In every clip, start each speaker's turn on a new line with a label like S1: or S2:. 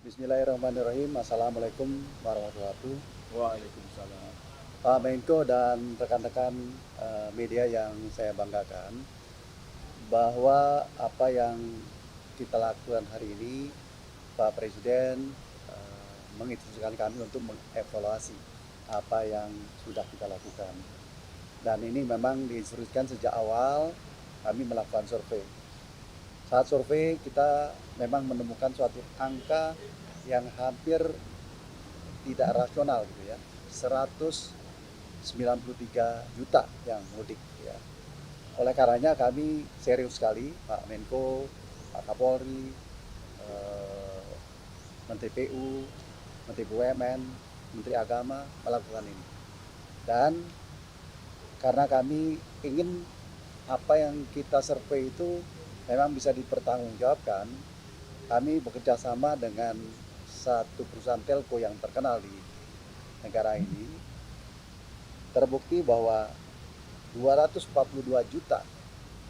S1: Bismillahirrahmanirrahim. Assalamualaikum warahmatullahi wabarakatuh.
S2: Waalaikumsalam.
S1: Pak Menko dan rekan-rekan media yang saya banggakan, bahwa apa yang kita lakukan hari ini, Pak Presiden menginstruksikan kami untuk mengevaluasi apa yang sudah kita lakukan. Dan ini memang diinstruksikan sejak awal kami melakukan survei. Saat survei kita memang menemukan suatu angka yang hampir tidak rasional gitu ya, 193 juta yang mudik ya. Oleh karenanya kami serius sekali, Pak Menko, Pak Kapolri, Menteri PU, Menteri BUMN, Menteri Agama melakukan ini. Dan karena kami ingin apa yang kita survei itu memang bisa dipertanggungjawabkan, kami bekerja sama dengan satu perusahaan telco yang terkenal di negara ini. Terbukti bahwa 242 juta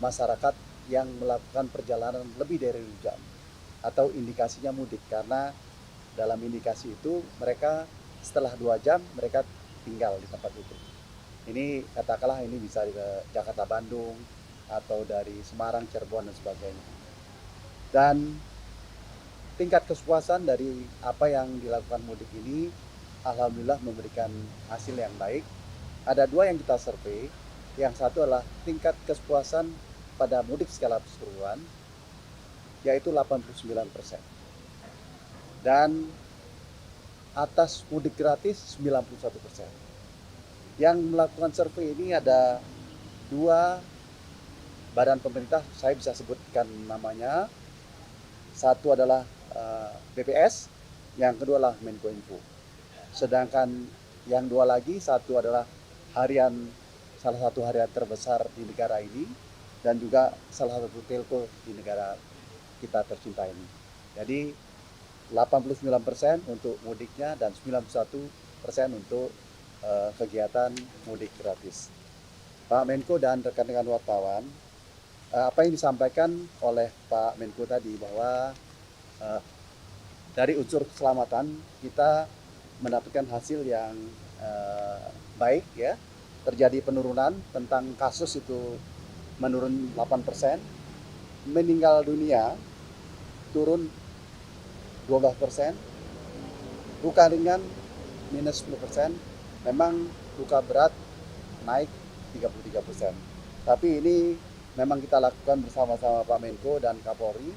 S1: masyarakat yang melakukan perjalanan lebih dari 2 jam atau indikasinya mudik, karena dalam indikasi itu mereka setelah 2 jam mereka tinggal di tempat itu. Ini katakanlah ini bisa ke Jakarta Bandung atau dari Semarang Cirebon dan sebagainya. Dan tingkat kepuasan dari apa yang dilakukan mudik ini alhamdulillah memberikan hasil yang baik. Ada dua yang kita survei. Yang satu adalah tingkat kepuasan pada mudik skala keseluruhan, yaitu 89%. Dan atas mudik gratis 91%. Yang melakukan survei ini ada dua badan pemerintah, saya bisa sebutkan namanya. Satu adalah BPS, yang kedua adalah Menkominfo. Sedangkan yang dua lagi, satu adalah salah satu harian terbesar di negara ini, dan juga salah satu telco di negara kita tercinta ini. Jadi 89% untuk mudiknya dan 91% untuk kegiatan mudik gratis. Pak Menko dan rekan-rekan wartawan, apa yang disampaikan oleh Pak Menko tadi bahwa dari unsur keselamatan kita mendapatkan hasil yang baik ya. Terjadi penurunan, tentang kasus itu menurun 8%, meninggal dunia turun 12%, luka ringan minus 10%, memang luka berat naik 33%. Tapi ini memang kita lakukan bersama-sama Pak Menko dan Kapolri,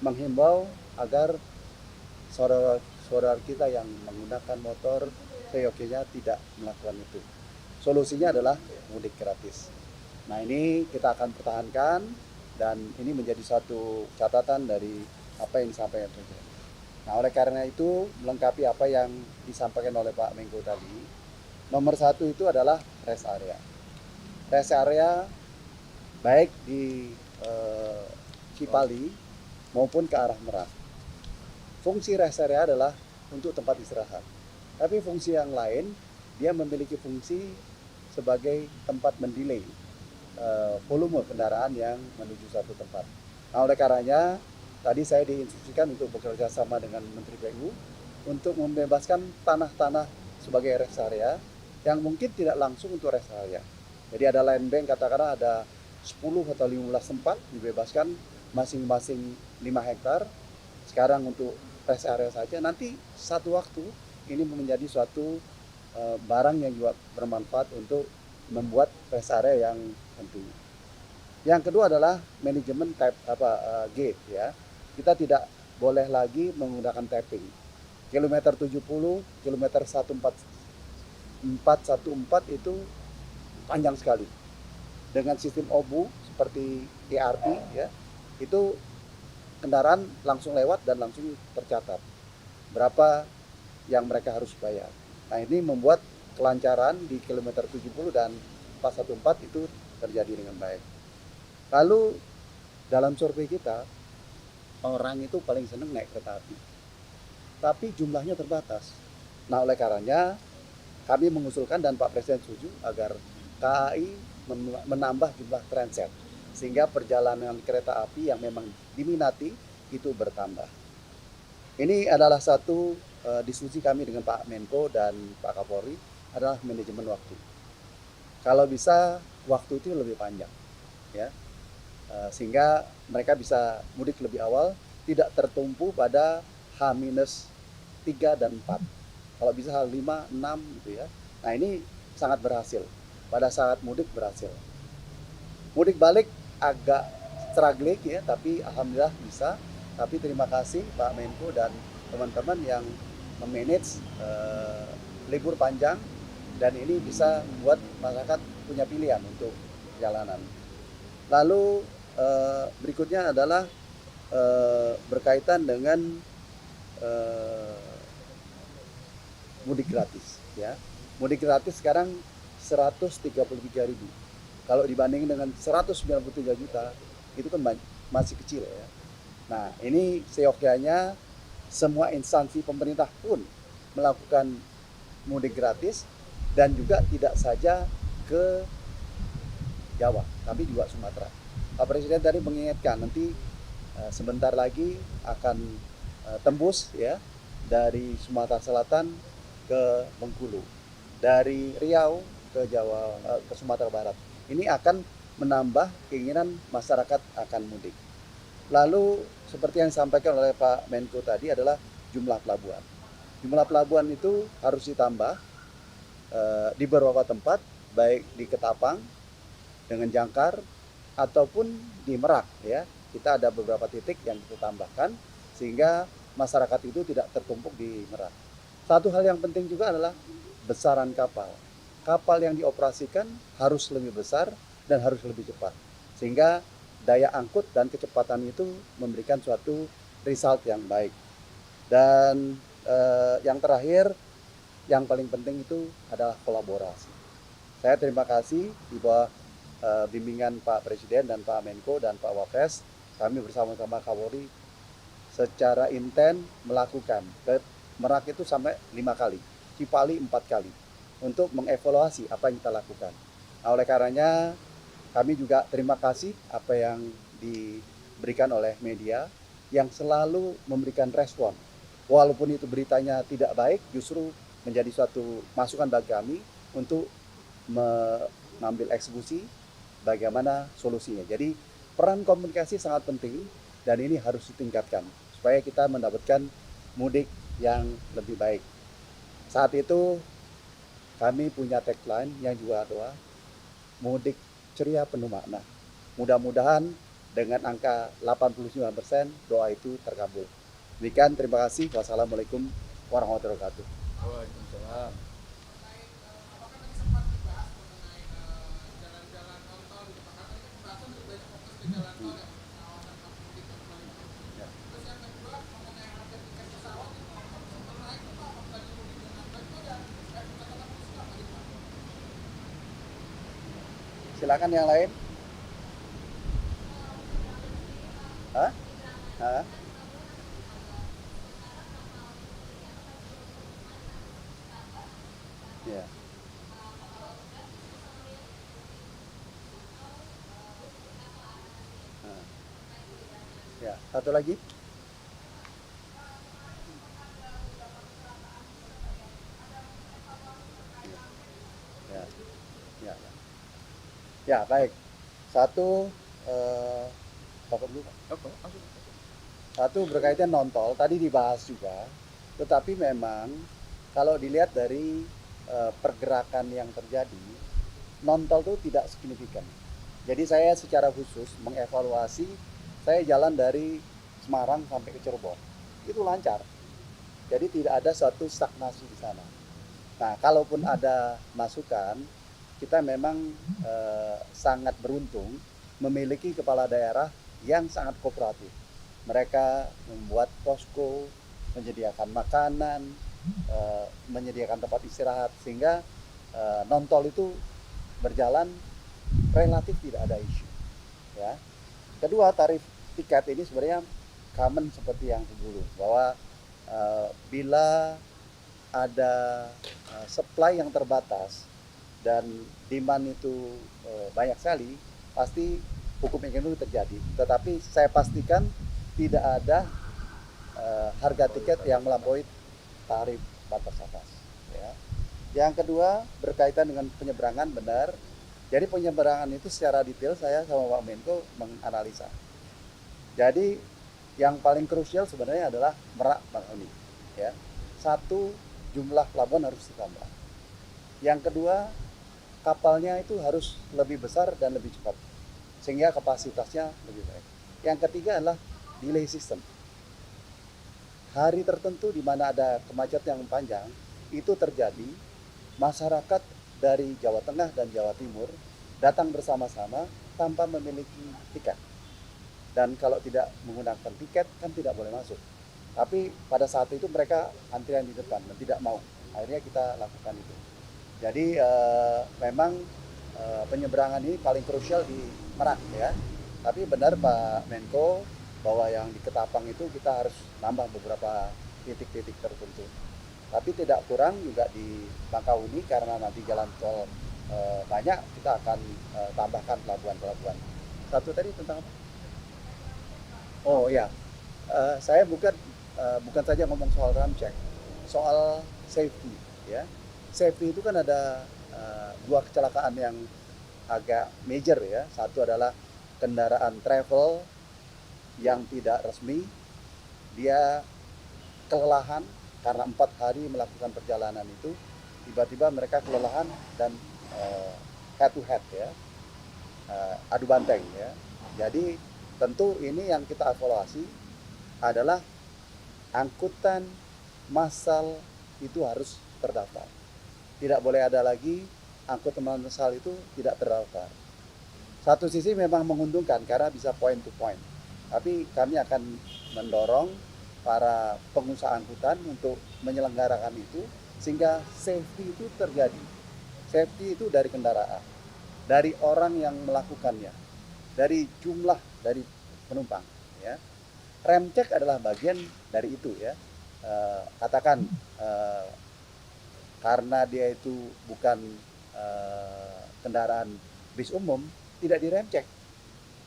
S1: menghimbau agar saudara-saudara kita yang menggunakan motor seyogyanya tidak melakukan itu. Solusinya adalah mudik gratis. Nah, ini kita akan pertahankan, dan ini menjadi satu catatan dari apa yang disampaikan Presiden. Nah, oleh karena itu, melengkapi apa yang disampaikan oleh Pak Menko tadi, nomor satu itu adalah rest area. Rest area baik di Cipali maupun ke arah Merak. Fungsi rest area adalah untuk tempat istirahat. Tapi fungsi yang lain, dia memiliki fungsi sebagai tempat mendelay volume kendaraan yang menuju satu tempat. Nah, oleh karenanya tadi saya diinstruksikan untuk bekerja sama dengan Menteri PU untuk membebaskan tanah-tanah sebagai rest area yang mungkin tidak langsung untuk rest area. Jadi ada land bank, katakanlah ada 10 atau 15 tempat dibebaskan, masing-masing 5 hektar. Sekarang untuk rest area saja, nanti satu waktu ini menjadi suatu barang yang juga bermanfaat untuk membuat rest area yang penting. Yang kedua adalah manajemen gate ya. Kita tidak boleh lagi menggunakan tapping. Kilometer 70, kilometer 414 itu panjang sekali. Dengan sistem OBU seperti ERP ya, itu kendaraan langsung lewat dan langsung tercatat berapa yang mereka harus bayar. Nah, ini membuat kelancaran di kilometer 70 dan 414 itu terjadi dengan baik. Lalu dalam survei kita, orang itu paling senang naik kereta api, tapi jumlahnya terbatas. Nah, oleh karenanya kami mengusulkan dan Pak Presiden setuju agar KAI menambah jumlah transit, sehingga perjalanan kereta api yang memang diminati itu bertambah. Ini adalah satu diskusi kami dengan Pak Menko dan Pak Kapolri adalah manajemen waktu. Kalau bisa waktu itu lebih panjang, ya, sehingga mereka bisa mudik lebih awal, tidak tertumpu pada H-3 dan 4. Kalau bisa H5, 6 gitu ya. Nah ini sangat berhasil. Pada saat mudik berhasil. Mudik balik agak struggling ya, tapi alhamdulillah bisa. Tapi terima kasih Pak Menko dan teman-teman yang memanage libur panjang, dan ini bisa membuat masyarakat punya pilihan untuk perjalanan. Lalu berikutnya adalah berkaitan dengan mudik gratis ya. Mudik gratis sekarang 133.000. Kalau dibandingin dengan 193 juta itu kan masih kecil ya. Nah, ini seyogyanya semua instansi pemerintah pun melakukan mudik gratis, dan juga tidak saja ke Jawa, tapi juga Sumatera. Pak Presiden tadi mengingatkan nanti sebentar lagi akan tembus ya dari Sumatera Selatan ke Bengkulu, dari Riau ke Jawa, ke Sumatera Barat. Ini akan menambah keinginan masyarakat akan mudik. Lalu seperti yang disampaikan oleh Pak Menko tadi adalah jumlah pelabuhan. Jumlah pelabuhan itu harus ditambah di beberapa tempat, baik di Ketapang dengan Jangkar ataupun di Merak ya. Kita ada beberapa titik yang kita tambahkan sehingga masyarakat itu tidak tertumpuk di Merak. Satu hal yang penting juga adalah besaran kapal. Kapal yang dioperasikan harus lebih besar dan harus lebih cepat, sehingga daya angkut dan kecepatan itu memberikan suatu result yang baik. Dan yang terakhir, yang paling penting itu adalah kolaborasi. Saya terima kasih di bawah bimbingan Pak Presiden dan Pak Menko dan Pak Wapres, kami bersama-sama Kapolri secara intens melakukan ke Merak itu sampai 5 kali, Cipali 4 kali, untuk mengevaluasi apa yang kita lakukan. Nah, oleh karenanya kami juga terima kasih apa yang diberikan oleh media yang selalu memberikan respon. Walaupun itu beritanya tidak baik, justru menjadi suatu masukan bagi kami untuk mengambil eksekusi bagaimana solusinya. Jadi peran komunikasi sangat penting dan ini harus ditingkatkan supaya kita mendapatkan mudik yang lebih baik. Saat itu kami punya tagline yang juga doa, mudik ceria penuh makna. Mudah-mudahan dengan angka 89% doa itu terkabul. Demikian, terima kasih. Wassalamualaikum warahmatullahi wabarakatuh.
S2: Waalaikumsalam.
S1: Silakan yang lain. Hah? Hah? Ya. Nah. Ya, satu lagi. Ya. Ya. Ya. Ya, baik. Satu Bapak dulu, Pak. Satu berkaitan non-tol, tadi dibahas juga, tetapi memang kalau dilihat dari pergerakan yang terjadi, non-tol itu tidak signifikan. Jadi saya secara khusus mengevaluasi, saya jalan dari Semarang sampai ke Cirebon, itu lancar. Jadi tidak ada suatu stagnasi di sana. Nah, kalaupun ada masukan, kita memang sangat beruntung memiliki kepala daerah yang sangat kooperatif. Mereka membuat posko, menyediakan makanan, menyediakan tempat istirahat, sehingga non-tol itu berjalan relatif tidak ada isu. Ya. Kedua, tarif tiket ini sebenarnya common seperti yang dulu, bahwa bila ada supply yang terbatas dan demand itu banyak sekali, pasti hukum ekonomi terjadi. Tetapi saya pastikan tidak ada harga tiket yang melampaui tarif batas atas. Ya. Yang kedua berkaitan dengan penyeberangan, benar. Jadi penyeberangan itu secara detail saya sama Pak Menko menganalisa. Jadi yang paling krusial sebenarnya adalah Merak Bakahuni. Ya. Satu, jumlah pelabuhan harus ditambah. Yang kedua, kapalnya itu harus lebih besar dan lebih cepat, sehingga kapasitasnya lebih baik. Yang ketiga adalah delay system. Hari tertentu di mana ada kemacetan yang panjang, itu terjadi, masyarakat dari Jawa Tengah dan Jawa Timur datang bersama-sama tanpa memiliki tiket. Dan kalau tidak menggunakan tiket kan tidak boleh masuk. Tapi pada saat itu mereka antrian di depan dan tidak mau. Akhirnya kita lakukan itu. Jadi memang penyeberangan ini paling krusial di Merak ya. Tapi benar Pak Menko bahwa yang di Ketapang itu kita harus nambah beberapa titik-titik tertentu. Tapi tidak kurang juga di Bakahuni karena nanti jalan tol banyak, kita akan tambahkan pelabuhan-pelabuhan. Satu tadi tentang apa? Oh ya, saya bukan saja ngomong soal ramcek, soal safety ya. Safety itu kan ada dua kecelakaan yang agak major ya. Satu adalah kendaraan travel yang tidak resmi, dia kelelahan karena 4 hari melakukan perjalanan itu, tiba-tiba mereka kelelahan dan head to head ya, adu banteng ya. Jadi tentu ini yang kita evaluasi adalah angkutan massal itu harus terdaftar. Tidak boleh ada lagi angkutan massal itu tidak terdaftar. Satu sisi memang menguntungkan karena bisa point to point. Tapi kami akan mendorong para pengusaha angkutan untuk menyelenggarakan itu sehingga safety itu terjadi. Safety itu dari kendaraan, dari orang yang melakukannya, dari jumlah dari penumpang ya. Rem cek adalah bagian dari itu ya. Katakan karena dia itu bukan kendaraan bis umum, tidak direm cek,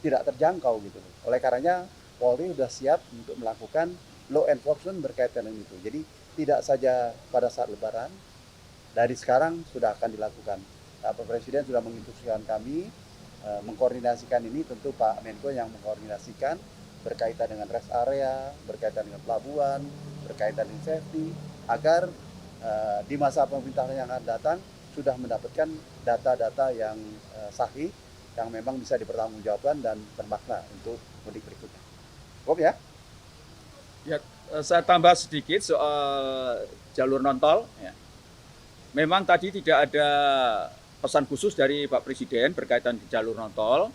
S1: tidak terjangkau gitu. Oleh karenanya Polri sudah siap untuk melakukan law enforcement berkaitan dengan itu. Jadi tidak saja pada saat Lebaran, dari sekarang sudah akan dilakukan. Pak Presiden sudah menginstruksikan kami mengkoordinasikan ini, tentu Pak Menko yang mengkoordinasikan berkaitan dengan rest area, berkaitan dengan pelabuhan, berkaitan dengan safety, agar di masa pemerintahan yang akan datang sudah mendapatkan data-data yang sahih, yang memang bisa dipertanggungjawabkan dan bermakna untuk mudik berikutnya. Cukup ya?
S2: Ya, saya tambah sedikit soal jalur non-tol. Ya. Memang tadi tidak ada pesan khusus dari Pak Presiden berkaitan di jalur non-tol.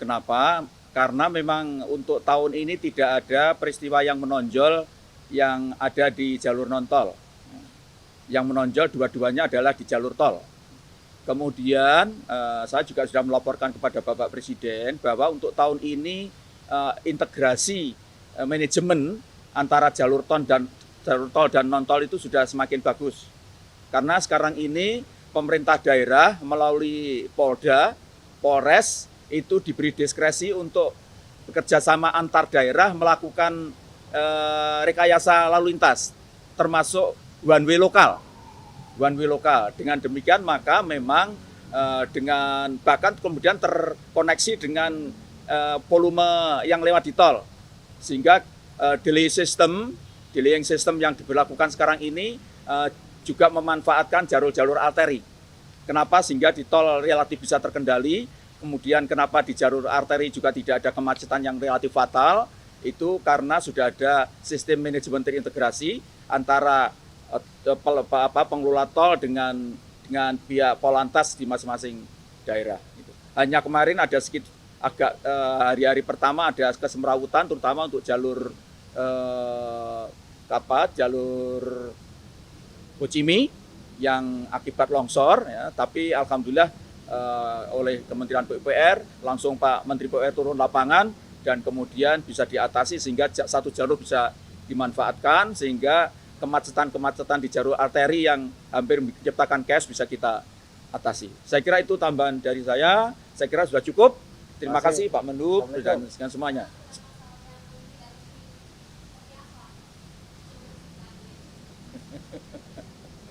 S2: Kenapa? Karena memang untuk tahun ini tidak ada peristiwa yang menonjol yang ada di jalur non-tol. Yang menonjol dua-duanya adalah di jalur tol. Kemudian saya juga sudah melaporkan kepada Bapak Presiden bahwa untuk tahun ini integrasi manajemen antara jalur tol dan non-tol itu sudah semakin bagus. Karena sekarang ini pemerintah daerah melalui Polda, Polres itu diberi diskresi untuk bekerjasama antar daerah melakukan rekayasa lalu lintas, termasuk one way lokal. Dengan demikian maka memang dengan bahkan kemudian terkoneksi dengan volume yang lewat di tol, sehingga delaying system yang diberlakukan sekarang ini juga memanfaatkan jalur-jalur arteri. Kenapa? Sehingga di tol relatif bisa terkendali, kemudian kenapa di jalur arteri juga tidak ada kemacetan yang relatif fatal, itu karena sudah ada sistem manajemen terintegrasi antara pengelola tol dengan pihak Polantas di masing-masing daerah. Hanya kemarin ada sedikit agak hari-hari pertama ada kesemrawutan, terutama untuk jalur jalur Bocimi yang akibat longsor, ya, tapi alhamdulillah oleh Kementerian PUPR langsung Pak Menteri PUPR turun lapangan dan kemudian bisa diatasi sehingga satu jalur bisa dimanfaatkan, sehingga kemacetan di jalur arteri yang hampir menciptakan chaos bisa kita atasi. Saya kira itu tambahan dari saya kira sudah cukup. Terima kasih Pak Menhub dan semuanya.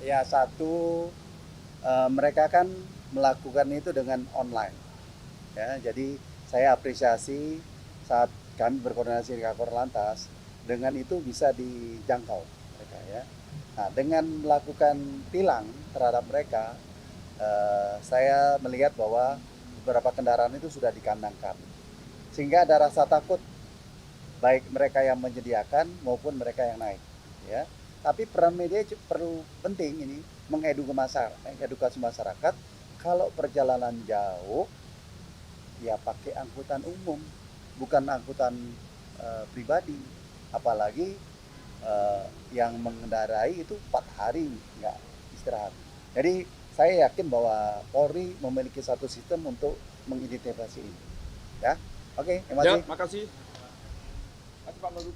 S1: Ya satu, mereka kan melakukan itu dengan online. Ya, jadi saya apresiasi saat kami berkoordinasi dengan Korlantas, dengan itu bisa dijangkau mereka ya. Nah, dengan melakukan tilang terhadap mereka, saya melihat bahwa beberapa kendaraan itu sudah dikandangkan, sehingga ada rasa takut baik mereka yang menyediakan maupun mereka yang naik ya. Tapi peran media perlu penting ini, mengedukasi masyarakat kalau perjalanan jauh ya pakai angkutan umum, bukan angkutan pribadi, apalagi yang mengendarai itu 4 hari nggak istirahat. Jadi saya yakin bahwa Polri memiliki satu sistem untuk mengidentifikasi ini ya. Oke, terima
S2: Ya,
S1: kasih.
S2: makasih. Makasih Pak Menlu.